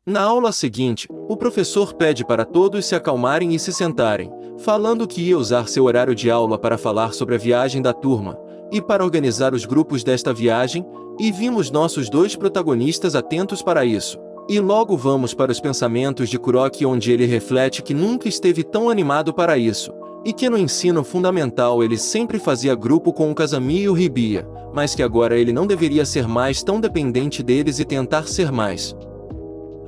Na aula seguinte, o professor pede para todos se acalmarem e se sentarem, falando que ia usar seu horário de aula para falar sobre a viagem da turma, e para organizar os grupos desta viagem, e vimos nossos dois protagonistas atentos para isso. E logo vamos para os pensamentos de Kuroki, onde ele reflete que nunca esteve tão animado para isso, e que no ensino fundamental ele sempre fazia grupo com o Kazami e o Hibiya, mas que agora ele não deveria ser mais tão dependente deles e tentar ser mais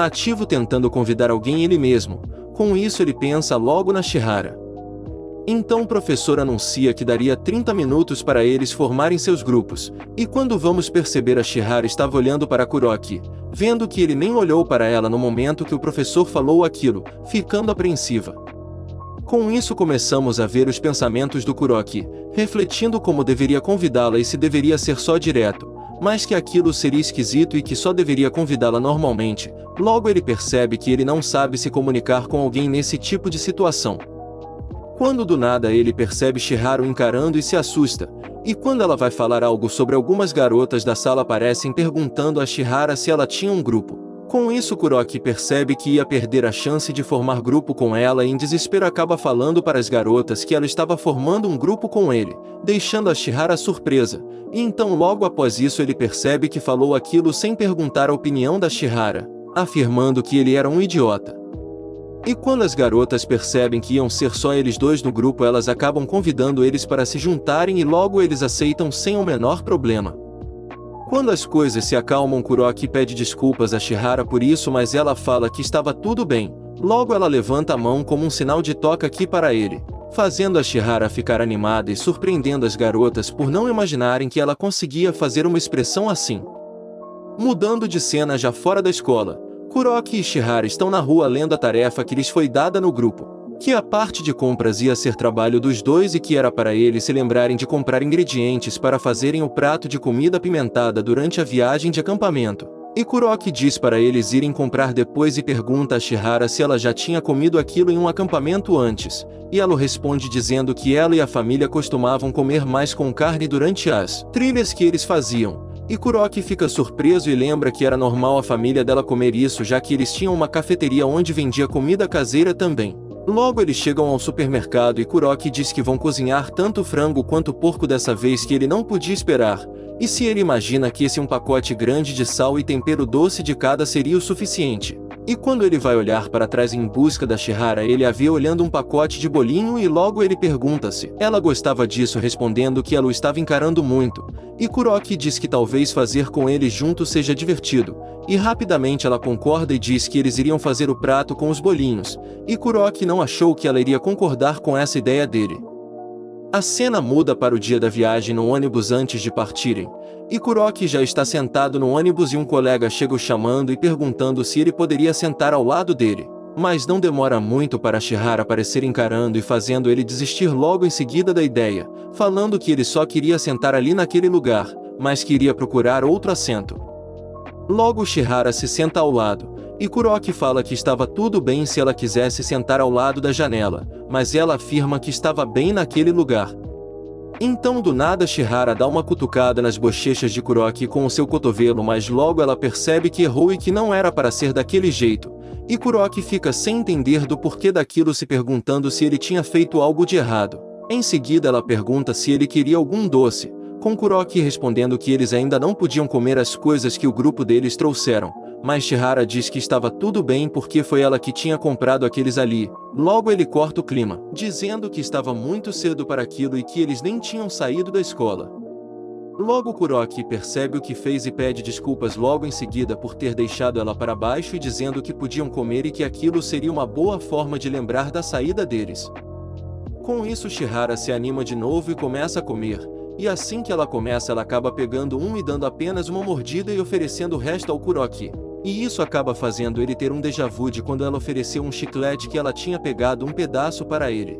ativo, tentando convidar alguém ele mesmo. Com isso ele pensa logo na Shihara. Então o professor anuncia que daria 30 minutos para eles formarem seus grupos, e quando vamos perceber, a Shihara estava olhando para Kuroki, vendo que ele nem olhou para ela no momento que o professor falou aquilo, ficando apreensiva. Com isso começamos a ver os pensamentos do Kuroki, refletindo como deveria convidá-la e se deveria ser só direto, mas que aquilo seria esquisito e que só deveria convidá-la normalmente. Logo ele percebe que ele não sabe se comunicar com alguém nesse tipo de situação. Quando do nada ele percebe Shihara encarando e se assusta, e quando ela vai falar algo sobre algumas garotas da sala aparecem perguntando a Shihara se ela tinha um grupo. Com isso Kuroki percebe que ia perder a chance de formar grupo com ela e em desespero acaba falando para as garotas que ela estava formando um grupo com ele, deixando a Shihara surpresa, e então logo após isso ele percebe que falou aquilo sem perguntar a opinião da Shihara, afirmando que ele era um idiota. E quando as garotas percebem que iam ser só eles dois no grupo, elas acabam convidando eles para se juntarem e logo eles aceitam sem o menor problema. Quando as coisas se acalmam, Kuroki pede desculpas a Shihara por isso, mas ela fala que estava tudo bem. Logo ela levanta a mão como um sinal de toca aqui para ele, fazendo a Shihara ficar animada e surpreendendo as garotas por não imaginarem que ela conseguia fazer uma expressão assim. Mudando de cena já fora da escola, Kuroki e Shihara estão na rua lendo a tarefa que lhes foi dada no grupo, que a parte de compras ia ser trabalho dos dois e que era para eles se lembrarem de comprar ingredientes para fazerem o prato de comida apimentada durante a viagem de acampamento. E Kuroki diz para eles irem comprar depois e pergunta a Shihara se ela já tinha comido aquilo em um acampamento antes, e ela responde dizendo que ela e a família costumavam comer mais com carne durante as trilhas que eles faziam. E Kuroki fica surpreso e lembra que era normal a família dela comer isso, já que eles tinham uma cafeteria onde vendia comida caseira também. Logo eles chegam ao supermercado e Kuroki diz que vão cozinhar tanto frango quanto porco dessa vez, que ele não podia esperar, e se ele imagina que esse um pacote grande de sal e tempero doce de cada seria o suficiente. E quando ele vai olhar para trás em busca da Shihara, ele a vê olhando um pacote de bolinho e logo ele pergunta se ela gostava disso, respondendo que ela o estava encarando muito, e Kuroki diz que talvez fazer com eles juntos seja divertido, e rapidamente ela concorda e diz que eles iriam fazer o prato com os bolinhos, e Kuroki não achou que ela iria concordar com essa ideia dele. A cena muda para o dia da viagem no ônibus antes de partirem, e Kuroki já está sentado no ônibus e um colega chega o chamando e perguntando se ele poderia sentar ao lado dele. Mas não demora muito para Shihara aparecer encarando e fazendo ele desistir logo em seguida da ideia, falando que ele só queria sentar ali naquele lugar, mas que iria procurar outro assento. Logo Shihara se senta ao lado, e Kuroki fala que estava tudo bem se ela quisesse sentar ao lado da janela, mas ela afirma que estava bem naquele lugar. Então do nada Shihara dá uma cutucada nas bochechas de Kuroki com o seu cotovelo, mas logo ela percebe que errou e que não era para ser daquele jeito, e Kuroki fica sem entender do porquê daquilo, se perguntando se ele tinha feito algo de errado. Em seguida ela pergunta se ele queria algum doce, com Kuroki respondendo que eles ainda não podiam comer as coisas que o grupo deles trouxeram, mas Shihara diz que estava tudo bem porque foi ela que tinha comprado aqueles ali. Logo ele corta o clima, dizendo que estava muito cedo para aquilo e que eles nem tinham saído da escola. Logo Kuroki percebe o que fez e pede desculpas logo em seguida por ter deixado ela para baixo, e dizendo que podiam comer e que aquilo seria uma boa forma de lembrar da saída deles. Com isso Shihara se anima de novo e começa a comer, e assim que ela começa ela acaba pegando um e dando apenas uma mordida e oferecendo o resto ao Kuroki. E isso acaba fazendo ele ter um déjà vu de quando ela ofereceu um chiclete que ela tinha pegado um pedaço para ele,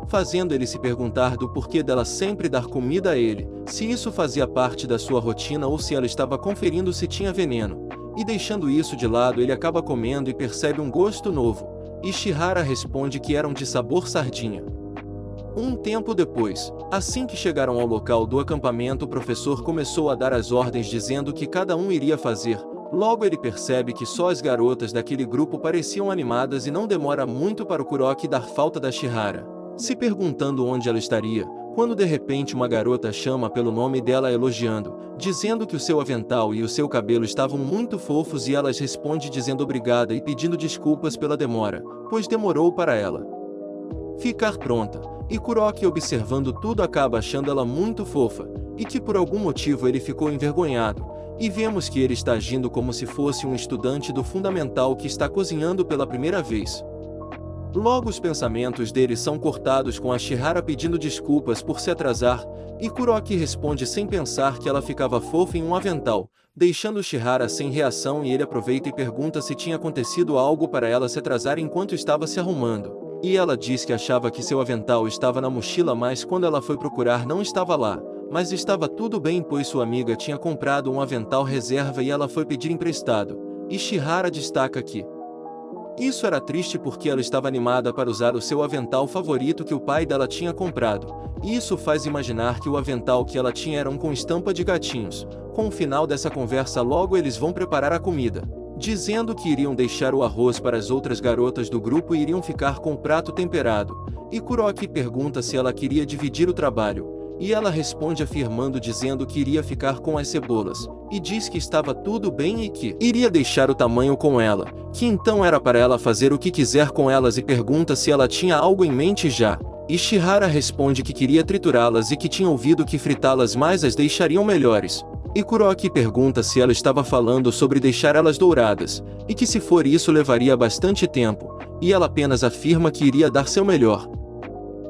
fazendo ele se perguntar do porquê dela sempre dar comida a ele, se isso fazia parte da sua rotina ou se ela estava conferindo se tinha veneno. E deixando isso de lado, ele acaba comendo e percebe um gosto novo, e Shihara responde que eram de sabor sardinha. Um tempo depois, assim que chegaram ao local do acampamento, o professor começou a dar as ordens dizendo que cada um iria fazer Logo ele percebe que só as garotas daquele grupo pareciam animadas e não demora muito para o Kuroki dar falta da Shihara, se perguntando onde ela estaria, quando de repente uma garota chama pelo nome dela elogiando, dizendo que o seu avental e o seu cabelo estavam muito fofos e ela responde dizendo obrigada e pedindo desculpas pela demora, pois demorou para ela ficar pronta, e Kuroki observando tudo acaba achando ela muito fofa, e que por algum motivo ele ficou envergonhado, e vemos que ele está agindo como se fosse um estudante do fundamental que está cozinhando pela primeira vez. Logo os pensamentos dele são cortados com a Shihara pedindo desculpas por se atrasar, e Kuroki responde sem pensar que ela ficava fofa em um avental, deixando Shihara sem reação e ele aproveita e pergunta se tinha acontecido algo para ela se atrasar enquanto estava se arrumando. E ela diz que achava que seu avental estava na mochila mas quando ela foi procurar não estava lá, mas estava tudo bem pois sua amiga tinha comprado um avental reserva e ela foi pedir emprestado, e Shihara destaca que isso era triste porque ela estava animada para usar o seu avental favorito que o pai dela tinha comprado, e isso faz imaginar que o avental que ela tinha era um com estampa de gatinhos. Com o final dessa conversa logo eles vão preparar a comida, dizendo que iriam deixar o arroz para as outras garotas do grupo e iriam ficar com o prato temperado, e Kuroki pergunta se ela queria dividir o trabalho, e ela responde afirmando dizendo que iria ficar com as cebolas, e diz que estava tudo bem e que iria deixar o tamanho com ela, que então era para ela fazer o que quiser com elas e pergunta se ela tinha algo em mente já, e Shihara responde que queria triturá-las e que tinha ouvido que fritá-las mais as deixariam melhores. E Kuroki pergunta se ela estava falando sobre deixar elas douradas, e que se for isso levaria bastante tempo, e ela apenas afirma que iria dar seu melhor.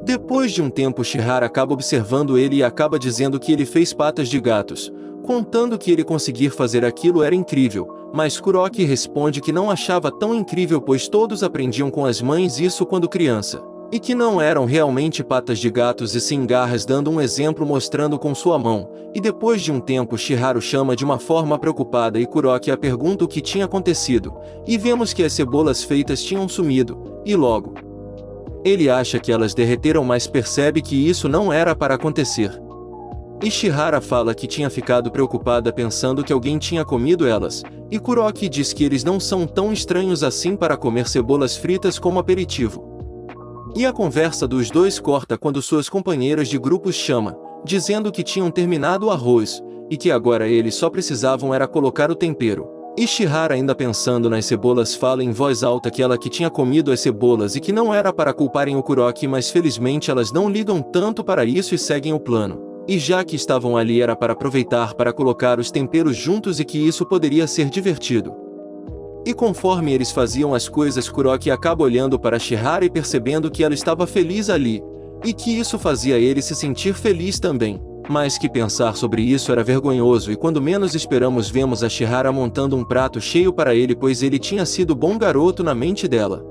Depois de um tempo Shihara acaba observando ele e acaba dizendo que ele fez patas de gatos, contando que ele conseguir fazer aquilo era incrível, mas Kuroki responde que não achava tão incrível pois todos aprendiam com as mães isso quando criança, e que não eram realmente patas de gatos e sim garras dando um exemplo mostrando com sua mão, e depois de um tempo Shihara chama de uma forma preocupada e Kuroki a pergunta o que tinha acontecido, e vemos que as cebolas feitas tinham sumido, e logo ele acha que elas derreteram mas percebe que isso não era para acontecer. E Shihara fala que tinha ficado preocupada pensando que alguém tinha comido elas, e Kuroki diz que eles não são tão estranhos assim para comer cebolas fritas como aperitivo. E a conversa dos dois corta quando suas companheiras de grupo chama, dizendo que tinham terminado o arroz, e que agora eles só precisavam era colocar o tempero. E Shihara ainda pensando nas cebolas fala em voz alta que ela que tinha comido as cebolas e que não era para culparem o Kuroki mas felizmente elas não ligam tanto para isso e seguem o plano. E já que estavam ali era para aproveitar para colocar os temperos juntos e que isso poderia ser divertido. E conforme eles faziam as coisas Kuroki acaba olhando para Shihara e percebendo que ela estava feliz ali, e que isso fazia ele se sentir feliz também. Mas que pensar sobre isso era vergonhoso e quando menos esperamos vemos a Shihara montando um prato cheio para ele pois ele tinha sido bom garoto na mente dela.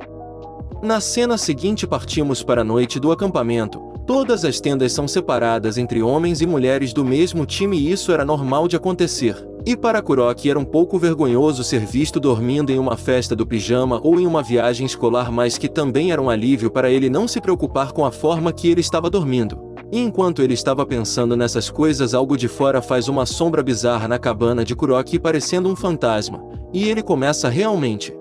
Na cena seguinte partimos para a noite do acampamento. Todas as tendas são separadas entre homens e mulheres do mesmo time e isso era normal de acontecer. E para Kuroki era um pouco vergonhoso ser visto dormindo em uma festa do pijama ou em uma viagem escolar mas que também era um alívio para ele não se preocupar com a forma que ele estava dormindo. E enquanto ele estava pensando nessas coisas algo de fora faz uma sombra bizarra na cabana de Kuroki parecendo um fantasma, e ele começa realmente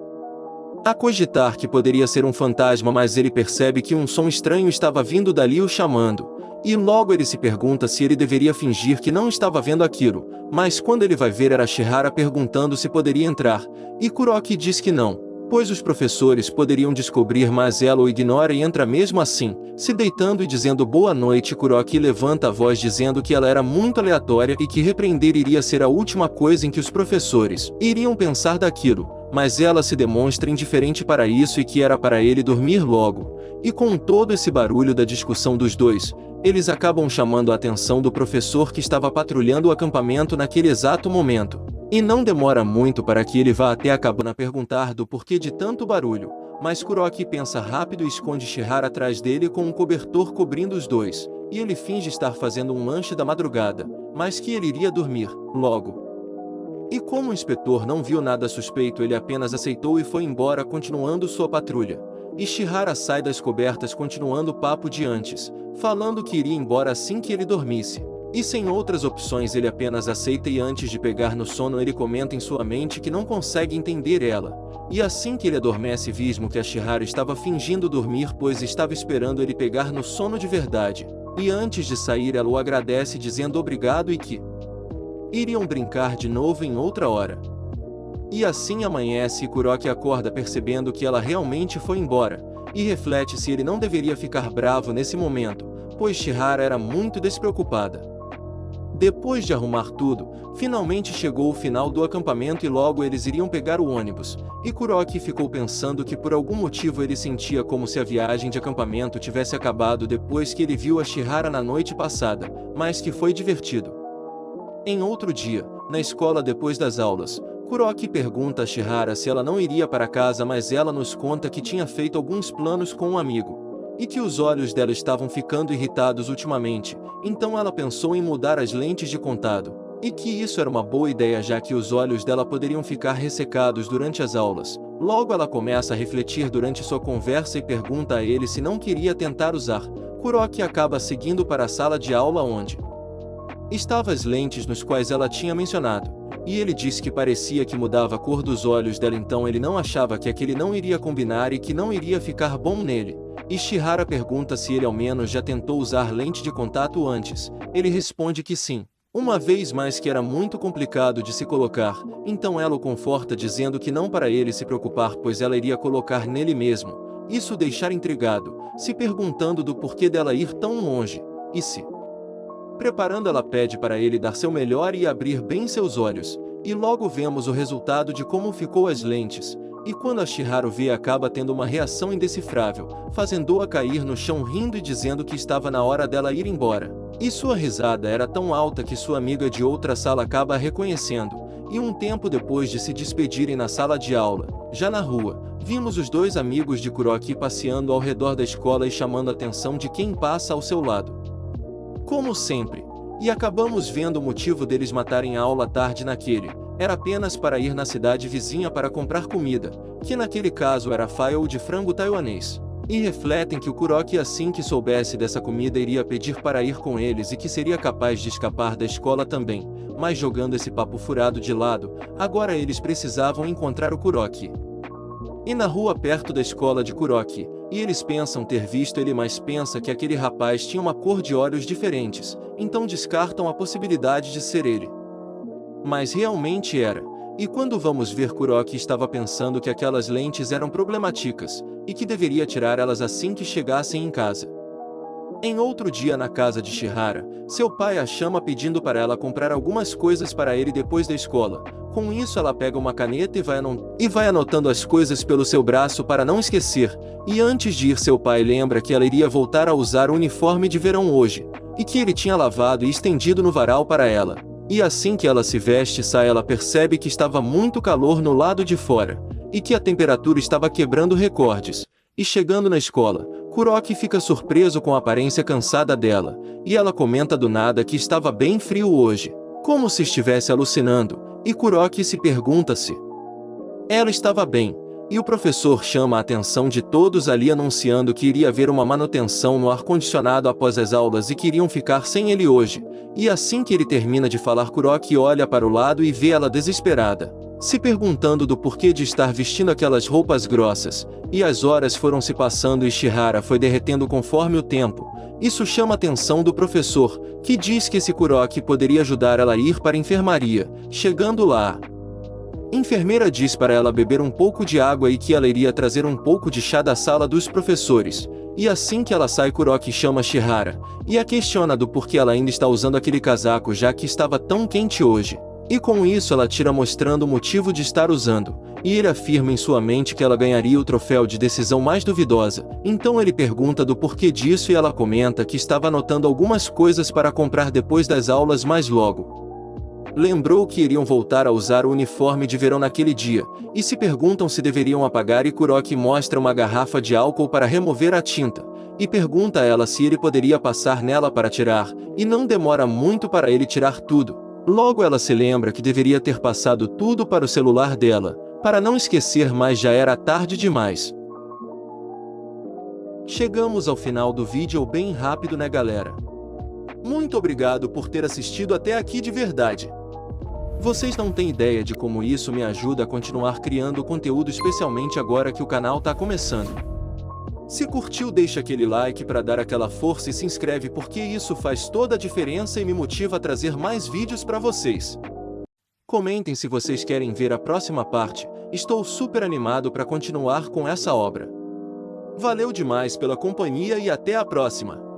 a cogitar que poderia ser um fantasma mas ele percebe que um som estranho estava vindo dali o chamando, e logo ele se pergunta se ele deveria fingir que não estava vendo aquilo, mas quando ele vai ver era Shihara perguntando se poderia entrar, e Kuroki diz que não, pois os professores poderiam descobrir mas ela o ignora e entra mesmo assim, se deitando e dizendo boa noite. Kuroki levanta a voz dizendo que ela era muito aleatória e que repreender iria ser a última coisa em que os professores iriam pensar daquilo, mas ela se demonstra indiferente para isso e que era para ele dormir logo. E com todo esse barulho da discussão dos dois, eles acabam chamando a atenção do professor que estava patrulhando o acampamento naquele exato momento. E não demora muito para que ele vá até a cabana perguntar do porquê de tanto barulho, mas Kuroki pensa rápido e esconde Shihara atrás dele com um cobertor cobrindo os dois, e ele finge estar fazendo um lanche da madrugada, mas que ele iria dormir, logo. E como o inspetor não viu nada suspeito ele apenas aceitou e foi embora continuando sua patrulha. E Shihara sai das cobertas continuando o papo de antes, falando que iria embora assim que ele dormisse. E sem outras opções ele apenas aceita e antes de pegar no sono ele comenta em sua mente que não consegue entender ela. E assim que ele adormece vismo que a Chihara estava fingindo dormir pois estava esperando ele pegar no sono de verdade. E antes de sair ela o agradece dizendo obrigado e que iriam brincar de novo em outra hora. E assim amanhece e Kuroki acorda percebendo que ela realmente foi embora, e reflete se ele não deveria ficar bravo nesse momento, pois Chihara era muito despreocupada. Depois de arrumar tudo, finalmente chegou o final do acampamento e logo eles iriam pegar o ônibus, e Kuroki ficou pensando que por algum motivo ele sentia como se a viagem de acampamento tivesse acabado depois que ele viu a Chihara na noite passada, mas que foi divertido. Em outro dia, na escola depois das aulas, Kuroki pergunta a Chihara se ela não iria para casa mas ela nos conta que tinha feito alguns planos com um amigo. E que os olhos dela estavam ficando irritados ultimamente, então ela pensou em mudar as lentes de contato, e que isso era uma boa ideia já que os olhos dela poderiam ficar ressecados durante as aulas. Logo ela começa a refletir durante sua conversa e pergunta a ele se não queria tentar usar. Kuroki acaba seguindo para a sala de aula onde estavam as lentes nos quais ela tinha mencionado, e ele disse que parecia que mudava a cor dos olhos dela então ele não achava que aquele não iria combinar e que não iria ficar bom nele. E Chihara pergunta se ele ao menos já tentou usar lente de contato antes. Ele responde que sim, uma vez mais que era muito complicado de se colocar, então ela o conforta dizendo que não para ele se preocupar pois ela iria colocar nele mesmo. Isso o deixar intrigado, se perguntando do porquê dela ir tão longe, e se preparando ela pede para ele dar seu melhor e abrir bem seus olhos, e logo vemos o resultado de como ficou as lentes. E quando a Chihara o vê acaba tendo uma reação indecifrável, fazendo-a cair no chão rindo e dizendo que estava na hora dela ir embora. E sua risada era tão alta que sua amiga de outra sala acaba a reconhecendo, e um tempo depois de se despedirem na sala de aula, já na rua, vimos os dois amigos de Kuroki passeando ao redor da escola e chamando a atenção de quem passa ao seu lado. Como sempre, e acabamos vendo o motivo deles matarem a aula tarde naquele. Era apenas para ir na cidade vizinha para comprar comida, que naquele caso era faio de frango taiwanês. E refletem que o Kuroki assim que soubesse dessa comida iria pedir para ir com eles e que seria capaz de escapar da escola também, mas jogando esse papo furado de lado, agora eles precisavam encontrar o Kuroki. E na rua perto da escola de Kuroki, e eles pensam ter visto ele mas pensa que aquele rapaz tinha uma cor de olhos diferentes, então descartam a possibilidade de ser ele. Mas realmente era, e quando vamos ver Kuroki estava pensando que aquelas lentes eram problemáticas, e que deveria tirar elas assim que chegassem em casa. Em outro dia na casa de Chihara, seu pai a chama pedindo para ela comprar algumas coisas para ele depois da escola. Com isso ela pega uma caneta e vai anotando as coisas pelo seu braço para não esquecer, e antes de ir seu pai lembra que ela iria voltar a usar o uniforme de verão hoje, e que ele tinha lavado e estendido no varal para ela. E assim que ela se veste e sai ela percebe que estava muito calor no lado de fora, e que a temperatura estava quebrando recordes. E chegando na escola, Kuroki fica surpreso com a aparência cansada dela, e ela comenta do nada que estava bem frio hoje, como se estivesse alucinando, e Kuroki se pergunta se ela estava bem. E o professor chama a atenção de todos ali anunciando que iria haver uma manutenção no ar-condicionado após as aulas e que iriam ficar sem ele hoje. E assim que ele termina de falar Kuroki olha para o lado e vê ela desesperada, se perguntando do porquê de estar vestindo aquelas roupas grossas. E as horas foram se passando e Chihara foi derretendo conforme o tempo. Isso chama a atenção do professor, que diz que esse Kuroki poderia ajudar ela a ir para a enfermaria. Chegando lá, a enfermeira diz para ela beber um pouco de água e que ela iria trazer um pouco de chá da sala dos professores. E assim que ela sai Kuroki chama Chihara, e a questiona do porquê ela ainda está usando aquele casaco já que estava tão quente hoje. E com isso ela tira mostrando o motivo de estar usando, e ele afirma em sua mente que ela ganharia o troféu de decisão mais duvidosa. Então ele pergunta do porquê disso e ela comenta que estava anotando algumas coisas para comprar depois das aulas mas logo lembrou que iriam voltar a usar o uniforme de verão naquele dia, e se perguntam se deveriam apagar e Kuroki mostra uma garrafa de álcool para remover a tinta, e pergunta a ela se ele poderia passar nela para tirar, e não demora muito para ele tirar tudo. Logo ela se lembra que deveria ter passado tudo para o celular dela, para não esquecer mas já era tarde demais. Chegamos ao final do vídeo bem rápido né galera? Muito obrigado por ter assistido até aqui de verdade. Vocês não têm ideia de como isso me ajuda a continuar criando conteúdo, especialmente agora que o canal tá começando. Se curtiu, deixa aquele like para dar aquela força e se inscreve, porque isso faz toda a diferença e me motiva a trazer mais vídeos para vocês. Comentem se vocês querem ver a próxima parte, estou super animado para continuar com essa obra. Valeu demais pela companhia e até a próxima!